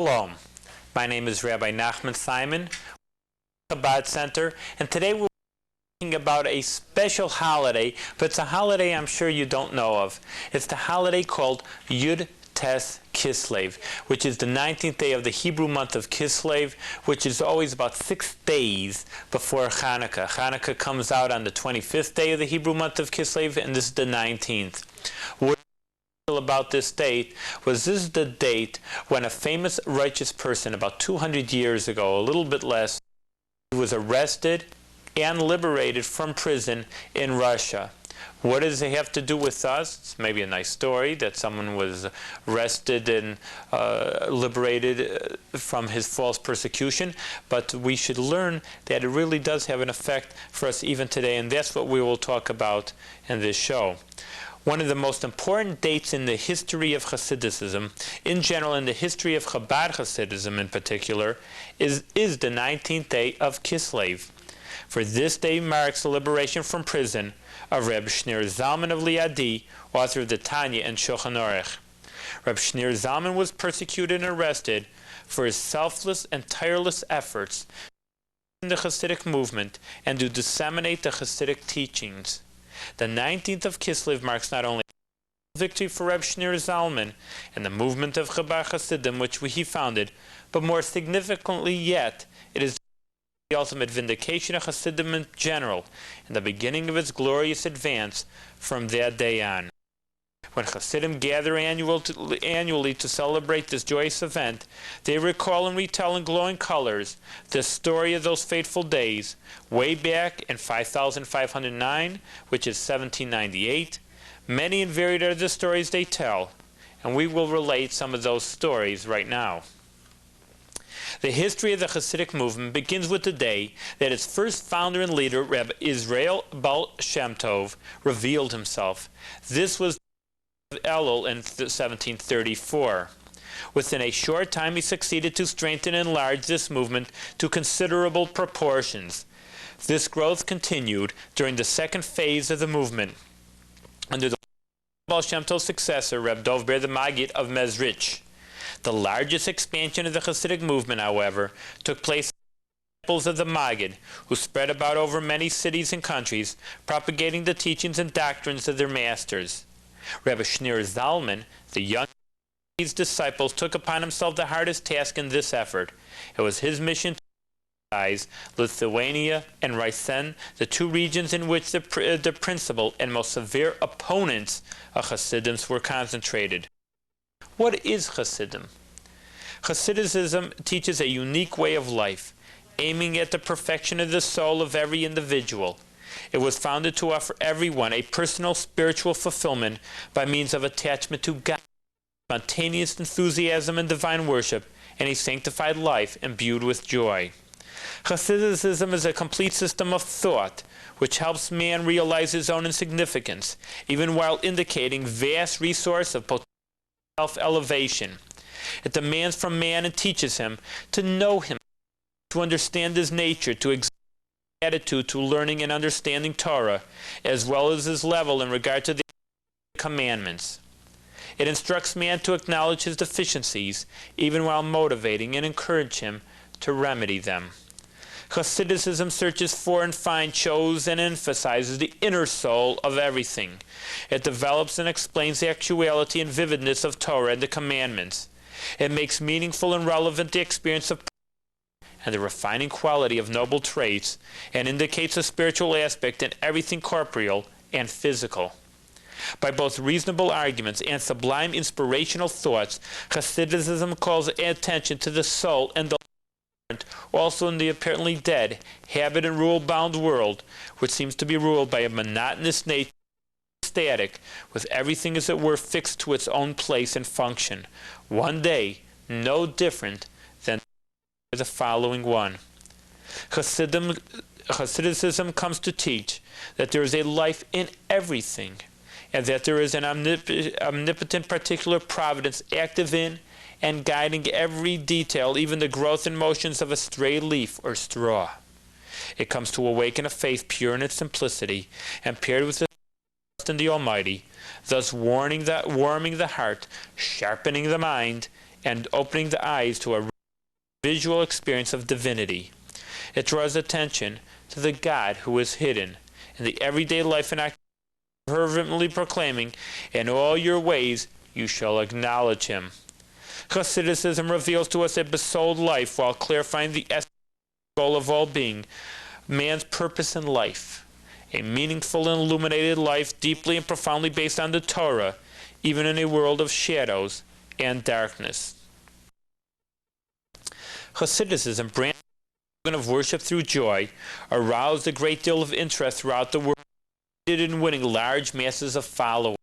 Shalom. My name is Rabbi Nachman Simon, Chabad Center, and today we're talking about a special holiday, but it's a holiday I'm sure you don't know of. It's the holiday called Yud Tes Kislev, which is the 19th day of the Hebrew month of Kislev, which is always about 6 days before Hanukkah. Hanukkah comes out on the 25th day of the Hebrew month of Kislev, and this is the 19th. What about this date was this is the date when a famous righteous person about 200 years ago, a little bit less, was arrested and liberated from prison in Russia. What does it have to do with us? It's maybe a nice story that someone was arrested and liberated from his false persecution, but we should learn that it really does have an effect for us even today, and that's what we will talk about in this show. One of the most important dates in the history of Hasidism, in general in the history of Chabad Hasidism in particular, is the 19th day of Kislev. For this day marks the liberation from prison of Reb Shneur Zalman of Liadi, author of the Tanya and Shulchan Aruch. Reb Shneur Zalman was persecuted and arrested for his selfless and tireless efforts in the Hasidic movement and to disseminate the Hasidic teachings. The 19th of Kislev marks not only victory for Reb Shneur Zalman and the movement of Chabad Hasidim which he founded, but more significantly yet, it is the ultimate vindication of Hasidim in general and the beginning of its glorious advance from that day on. When Hasidim gather annually to celebrate this joyous event, they recall and retell in glowing colors the story of those fateful days, way back in 5509, which is 1798. Many and varied are the stories they tell, and we will relate some of those stories right now. The history of the Hasidic movement begins with the day that its first founder and leader, Rabbi Israel Baal Shem Tov, revealed himself. This was Elul in 1734. Within a short time he succeeded to strengthen and enlarge this movement to considerable proportions. This growth continued during the second phase of the movement under the Baal Shem Tov's successor, Reb Dov Ber the Maggid of Mezrich. The largest expansion of the Hasidic movement, however, took place disciples of the Maggid, who spread about over many cities and countries, propagating the teachings and doctrines of their masters. Rabbi Shneur Zalman, the young his disciples, took upon himself the hardest task in this effort. It was his mission to organize Lithuania and Rysen, the two regions in which the principal and most severe opponents of Hasidim were concentrated. What is Hasidim? Hasidism teaches a unique way of life, aiming at the perfection of the soul of every individual. It was founded to offer everyone a personal spiritual fulfillment by means of attachment to God, spontaneous enthusiasm in divine worship, and a sanctified life imbued with joy. Hasidism is a complete system of thought which helps man realize his own insignificance, even while indicating vast resource of potential self-elevation. It demands from man and teaches him to know him, to understand his nature, to examine attitude to learning and understanding Torah, as well as his level in regard to the commandments. It instructs man to acknowledge his deficiencies, even while motivating and encourage him to remedy them. Hasidism searches for and finds, shows, and emphasizes the inner soul of everything. It develops and explains the actuality and vividness of Torah and the commandments. It makes meaningful and relevant the experience of and the refining quality of noble traits, and indicates a spiritual aspect in everything corporeal and physical. By both reasonable arguments and sublime inspirational thoughts, Hasidism calls attention to the soul and the also in the apparently dead, habit and rule-bound world, which seems to be ruled by a monotonous nature, static, with everything as it were fixed to its own place and function, one day no different than the following one. Hasidism comes to teach that there is a life in everything, and that there is an omnipotent particular providence active in and guiding every detail, even the growth and motions of a stray leaf or straw. It comes to awaken a faith pure in its simplicity and paired with the in the Almighty, thus warming the heart, sharpening the mind, and opening the eyes to a visual experience of divinity. It draws attention to the God who is hidden in the everyday life and act, fervently proclaiming, "In all your ways you shall acknowledge him." Hasidism reveals to us a besouled life while clarifying the essence and goal of all being, man's purpose in life. A meaningful and illuminated life deeply and profoundly based on the Torah, even in a world of shadows and darkness. Hasidism, branded of worship through joy, aroused a great deal of interest throughout the world, in winning large masses of followers.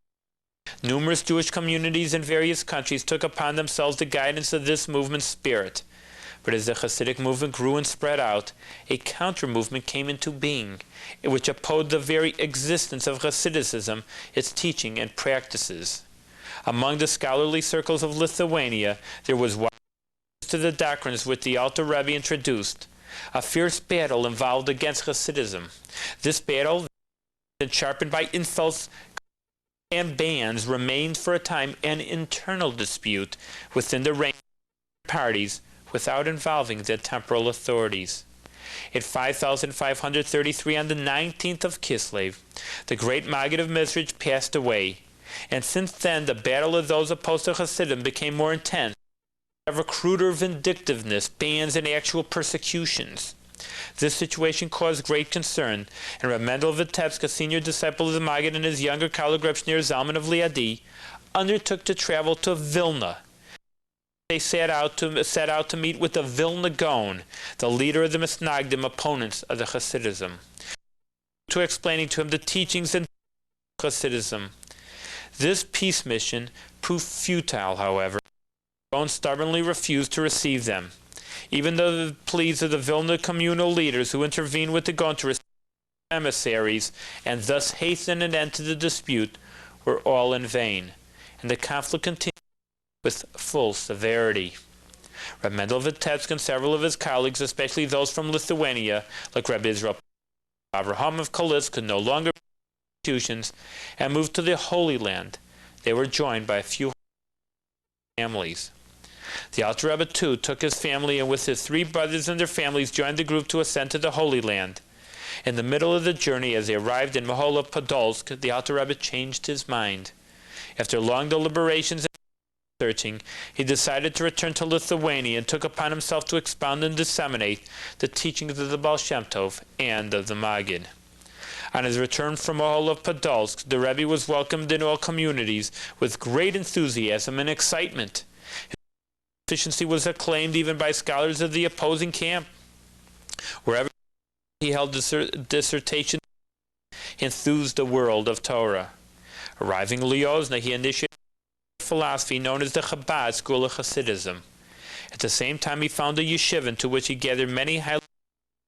Numerous Jewish communities in various countries took upon themselves the guidance of this movement's spirit. But as the Hasidic movement grew and spread out, a counter-movement came into being, which opposed the very existence of Hasidism, its teaching and practices. Among the scholarly circles of Lithuania, there was wide to the doctrines which the Alter Rabbi introduced. A fierce battle involved against Hasidism. This battle, sharpened by insults and bans, remained for a time an internal dispute within the ranks of parties without involving the temporal authorities. In 5533, on the 19th of Kislev, the great Maggid of Mizrach passed away, and since then the battle of those opposed to Hasidim became more intense, of cruder vindictiveness, bans, and actual persecutions. This situation caused great concern, and Reb Mendel Vitebsk, a senior disciple of the Maggid, and his younger colleague Reb Shneur Zalman of Liadi, undertook to travel to Vilna. They set out to meet with the Vilna Gaon, the leader of the Misnagdim, opponents of the Hasidism, to explaining to him the teachings and Hasidism. This peace mission proved futile, however. The Gaon stubbornly refused to receive them, even though the pleas of the Vilna communal leaders who intervened with the Gaon to receive emissaries and thus hasten an end to the dispute were all in vain, and the conflict continued with full severity. Reb Mendel Vitebsk and several of his colleagues, especially those from Lithuania, like Reb Israel Avraham of Kalisk, could no longer institutions and moved to the Holy Land. They were joined by a few families. The Alter Rebbe too took his family and with his 3 brothers and their families joined the group to ascend to the Holy Land. In the middle of the journey, as they arrived in Mohola Podolsk, the Alter Rebbe changed his mind. After long deliberations and searching, he decided to return to Lithuania and took upon himself to expound and disseminate the teachings of the Baal Shem Tov and of the Maggid. On his return from Mohola Podolsk, the Rebbe was welcomed in all communities with great enthusiasm and excitement. His efficiency was acclaimed even by scholars of the opposing camp. Wherever he held dissertations, he enthused the world of Torah. Arriving in Lyozna, he initiated philosophy known as the Chabad school of Hasidism. At the same time, he founded a yeshiva into which he gathered many high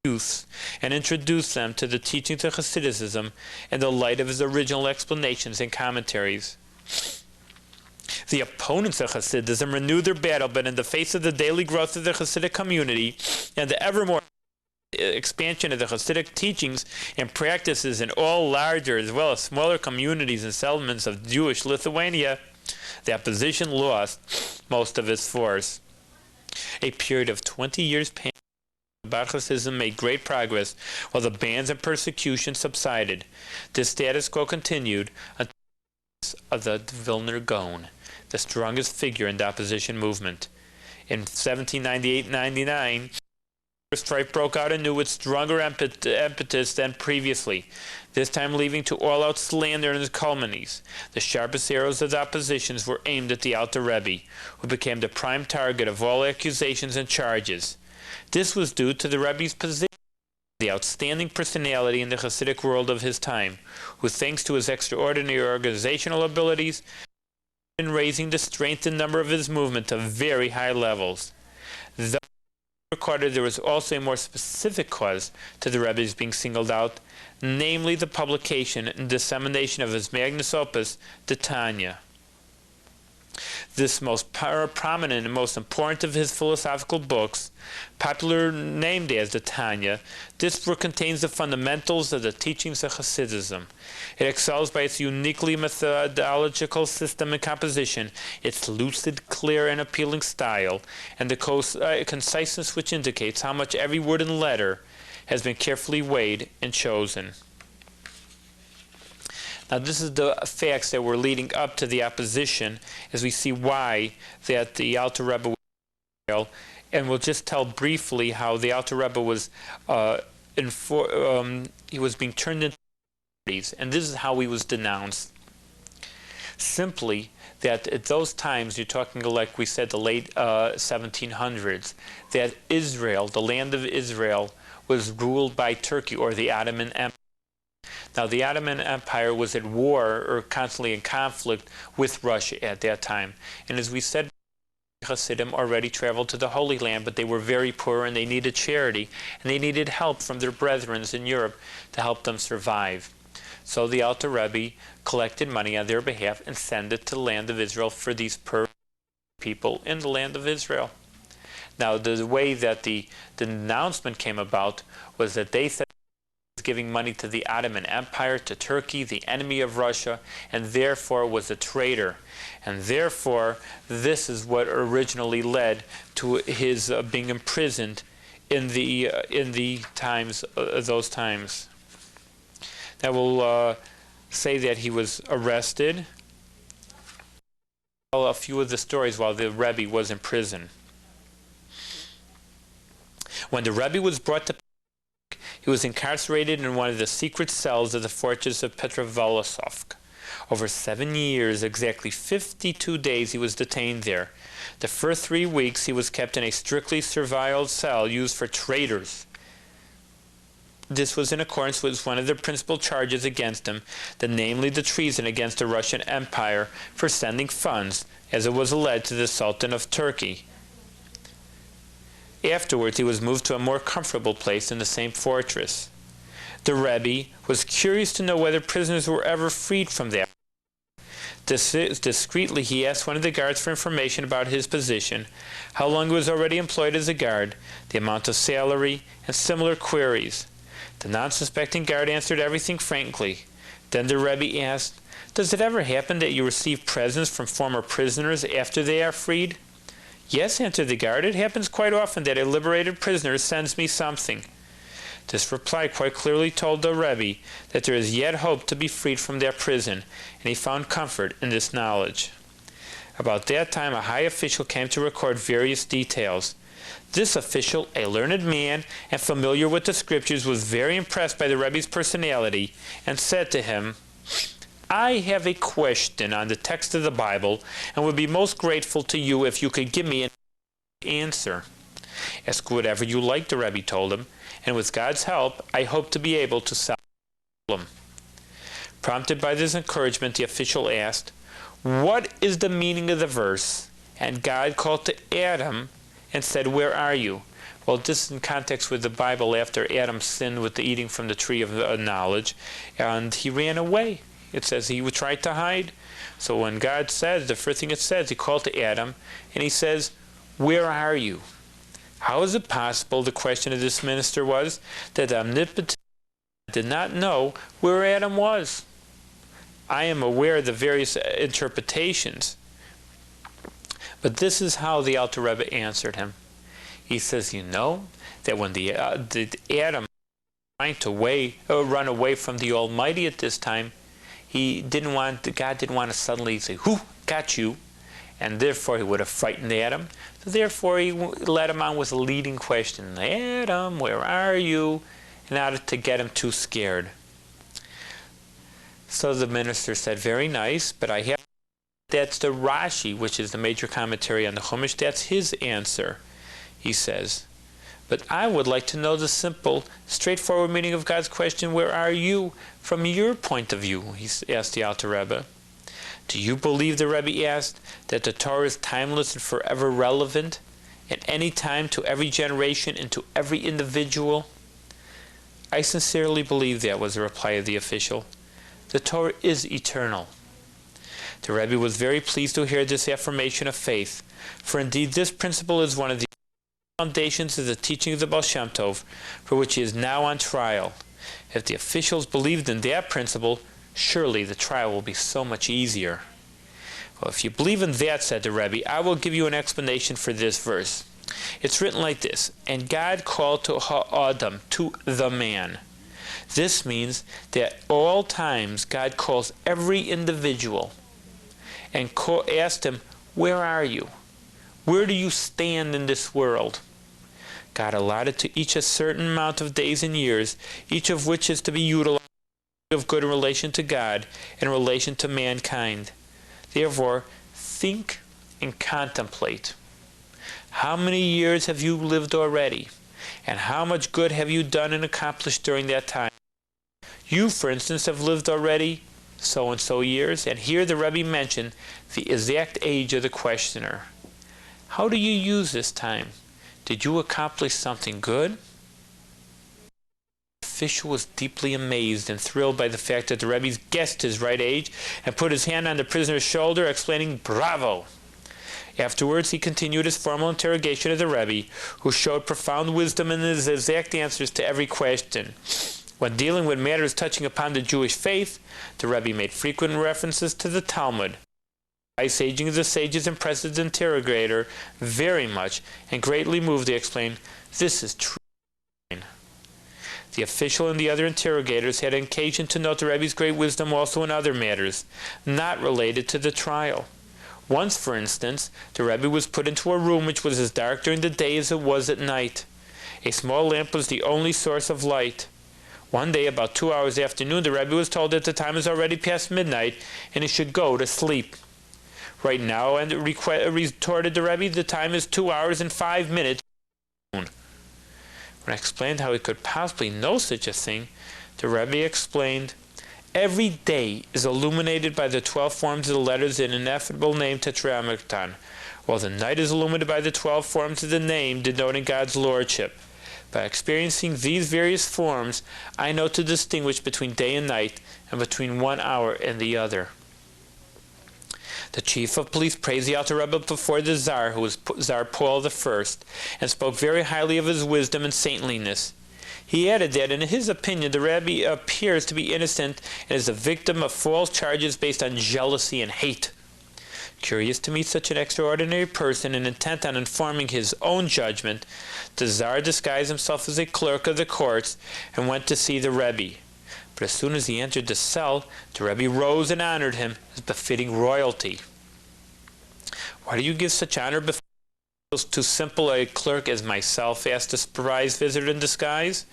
youths and introduced them to the teachings of Hasidism in the light of his original explanations and commentaries. The opponents of Hasidism renewed their battle, but in the face of the daily growth of the Hasidic community and the ever more expansion of the Hasidic teachings and practices in all larger as well as smaller communities and settlements of Jewish Lithuania, the opposition lost most of its force. A period of 20 years passed. Hasidism made great progress while the bans and persecution subsided. This status quo continued until the Vilna Gaon, the strongest figure in the opposition movement. In 1798-99, strife broke out anew with stronger impetus than previously, this time leading to all-out slander and calumnies. The sharpest arrows of the oppositions were aimed at the Alter Rebbe, who became the prime target of all accusations and charges. This was due to the Rebbe's position, the outstanding personality in the Hasidic world of his time, who, thanks to his extraordinary organizational abilities, in raising the strength and number of his movement to very high levels. Though recorded there was also a more specific cause to the Rebbe's being singled out, namely the publication and dissemination of his magnus opus, the Tanya. This most prominent and most important of his philosophical books, popularly named as the Tanya, this book contains the fundamentals of the teachings of Hasidism. It excels by its uniquely methodological system and composition, its lucid, clear, and appealing style, and the conciseness which indicates how much every word and letter has been carefully weighed and chosen. Now this is the facts that were leading up to the opposition, as we see why that the Alter Rebbe was in Israel, and we'll just tell briefly how the Alter Rebbe was he was being turned into parties, and this is how he was denounced. Simply that at those times, you're talking like we said, the late 1700s, that Israel, the land of Israel, was ruled by Turkey or the Ottoman Empire. Now, the Ottoman Empire was at war or constantly in conflict with Russia at that time. And as we said, Hasidim already traveled to the Holy Land, but they were very poor and they needed charity. And they needed help from their brethren in Europe to help them survive. So the Alter Rebbe collected money on their behalf and sent it to the land of Israel for these poor people in the land of Israel. Now, the way that the announcement came about was that they said giving money to the Ottoman Empire, to Turkey, the enemy of Russia, and therefore was a traitor. And therefore, this is what originally led to his being imprisoned in the times those times. Now we'll say that he was arrested. I'll tell a few of the stories while the Rebbe was in prison. When the Rebbe was brought to he was incarcerated in one of the secret cells of the fortress of Petrovolosovsk. Over 7 years, exactly 52 days, he was detained there. The first 3 weeks, he was kept in a strictly surveilled cell used for traitors. This was in accordance with one of the principal charges against him, namely the treason against the Russian Empire for sending funds, as it was alleged, to the Sultan of Turkey. Afterwards, he was moved to a more comfortable place in the same fortress. The Rebbe was curious to know whether prisoners were ever freed from that. Discreetly, he asked one of the guards for information about his position, how long he was already employed as a guard, the amount of salary, and similar queries. The non-suspecting guard answered everything frankly. Then the Rebbe asked, "Does it ever happen that you receive presents from former prisoners after they are freed?" "Yes," answered the guard, "it happens quite often that a liberated prisoner sends me something." This reply quite clearly told the Rebbe that there is yet hope to be freed from their prison, and he found comfort in this knowledge. About that time, a high official came to record various details. This official, a learned man and familiar with the scriptures, was very impressed by the Rebbe's personality and said to him, "I have a question on the text of the Bible and would be most grateful to you if you could give me an answer." "Ask whatever you like," the Rebbe told him, "and with God's help, I hope to be able to solve the problem." Prompted by this encouragement, the official asked, "What is the meaning of the verse? And God called to Adam and said, 'Where are you?'" Well, this is in context with the Bible after Adam sinned with the eating from the tree of knowledge, and he ran away. It says he would try to hide. So when God says, the first thing it says, he called to Adam, and he says, "Where are you?" How is it possible, the question of this minister was, that the omnipotent did not know where Adam was? I am aware of the various interpretations, but this is how the Alter Rebbe answered him. He says, "You know that when the Adam was trying to run away from the Almighty at this time, God didn't want to suddenly say, 'Who got you?' And therefore he would have frightened Adam. So therefore he led him on with a leading question, 'Adam, where are you?' in order to get him too scared." So the minister said, "Very nice, but I have..." That's the Rashi, which is the major commentary on the Chumash. That's his answer, he says. "But I would like to know the simple, straightforward meaning of God's question, 'Where are you?' from your point of view," he asked the Alter Rebbe. "Do you believe," the Rebbe asked, "that the Torah is timeless and forever relevant, at any time, to every generation, and to every individual?" "I sincerely believe that," was the reply of the official. "The Torah is eternal." The Rebbe was very pleased to hear this affirmation of faith, for indeed this principle is one of the foundations of the teaching of the Baal Shem Tov, for which he is now on trial. If the officials believed in that principle, surely the trial will be so much easier. Well, if you believe in that, said the Rebbe, I will give you an explanation for this verse. It's written like this, and God called to Adam, to the man. This means that at all times God calls every individual and asked him, where are you? Where do you stand in this world? God allotted to each a certain amount of days and years, each of which is to be utilized of good in relation to God and in relation to mankind. Therefore, think and contemplate. How many years have you lived already? And how much good have you done and accomplished during that time? You, for instance, have lived already so-and-so years, and here the Rebbe mentioned the exact age of the questioner. How do you use this time? Did you accomplish something good? The official was deeply amazed and thrilled by the fact that the Rebbe guessed his right age and put his hand on the prisoner's shoulder, exclaiming, "Bravo!" Afterwards, he continued his formal interrogation of the Rebbe, who showed profound wisdom in his exact answers to every question. When dealing with matters touching upon the Jewish faith, the Rebbe made frequent references to the Talmud. The wise aging of the sages impressed the interrogator very much, and greatly moved, he explained, "This is true." The official and the other interrogators had occasion to note the Rebbe's great wisdom also in other matters, not related to the trial. Once, for instance, the Rebbe was put into a room which was as dark during the day as it was at night. A small lamp was the only source of light. One day, about 2 hours after noon, the Rebbe was told that the time is already past midnight and he should go to sleep. Right now, and retorted the Rebbe, the time is 2 hours and 5 minutes. When I explained how he could possibly know such a thing, the Rebbe explained, every day is illuminated by the 12 forms of the letters in an ineffable name Tetragrammaton, while the night is illuminated by the 12 forms of the name denoting God's lordship. By experiencing these various forms, I know to distinguish between day and night, and between 1 hour and the other. The chief of police praised the Alter Rebbe before the Tsar, who was Tsar Paul I, and spoke very highly of his wisdom and saintliness. He added that, in his opinion, the Rabbi appears to be innocent and is a victim of false charges based on jealousy and hate. Curious to meet such an extraordinary person and intent on informing his own judgment, the Tsar disguised himself as a clerk of the courts and went to see the Rebbe. But as soon as he entered the cell, the Rebbe rose and honored him as befitting royalty. "Why do you give such honor before too simple a clerk as myself?" asked the surprised visitor in disguise.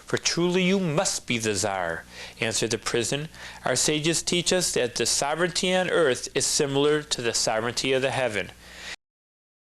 "For truly you must be the Tsar," answered the prisoner. "Our sages teach us that the sovereignty on earth is similar to the sovereignty of the heaven.